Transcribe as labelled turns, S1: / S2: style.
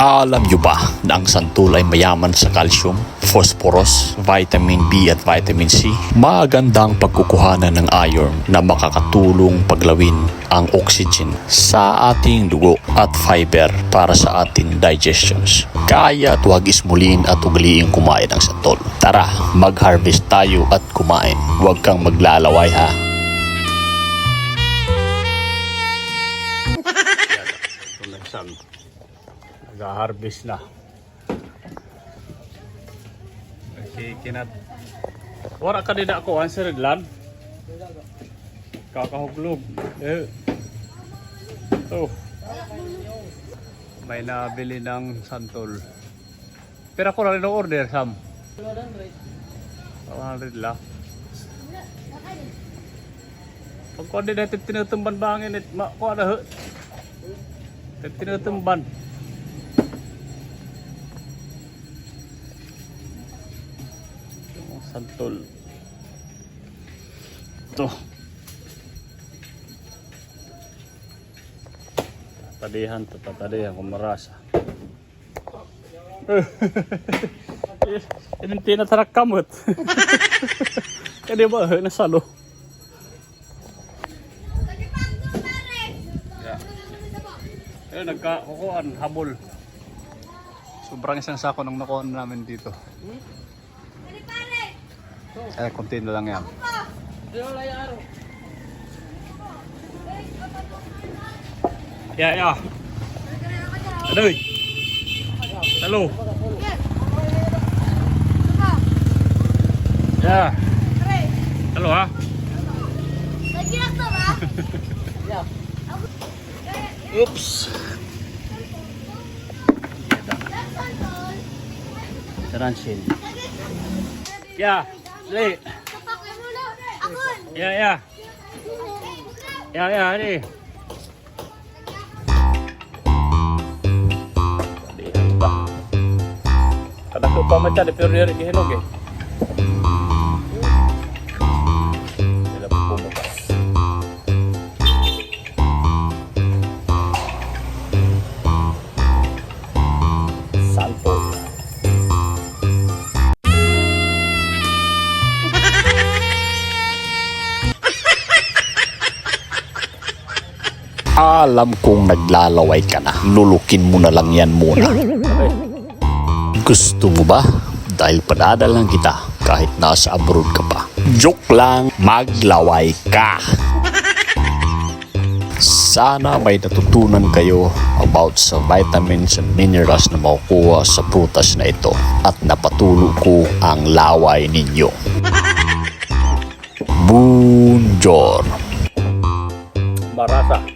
S1: Alam nyo ba na ang santol ay mayaman sa calcium, phosphorus, vitamin B at vitamin C? Magandang pagkukuhanan ng iron na makakatulong paglawin ang oxygen sa ating dugo at fiber para sa ating digestions. Kaya huwag ismulin at ugliing kumain ng santol. Tara, mag-harvest tayo at kumain. Huwag kang maglalaway ha. Nag-harvest na. Kasi kinat. Wala ka din ako ang siridlan. Kakahuglog. Oh. May nabili ng santol. Pero ako na rin order, Sam. 100 lang. Pag ko din natin tinutumban bangin it, ko na ho. Tinutumban. Santol. Ito. Tatadihan kung marasa. Ini tinatarak kamot. Kaya ba nasalo? Nagkakukuan, habol. Sobrang isang sako nang nakuha namin dito. Konti na lang yan. Ya. Adoy. Halo. Ya. Halo ha.
S2: Lagi lang to ba?
S1: Oops. Transin. Ya. Dali. Ya. Dali. Kada ko pa macam pero dari hinog eh. Sila pumukas. Santol. Alam kong naglalaway ka na. Lulukin mo na lang yan muna. Gusto mo ba? Dahil padadalan kita kahit nasa abroad ka pa. Joke lang, maglaway ka. Sana may natutunan kayo about sa vitamins and minerals na makukuha sa prutas na ito at napatulo ko ang laway ninyo. Bonjour. Marasa.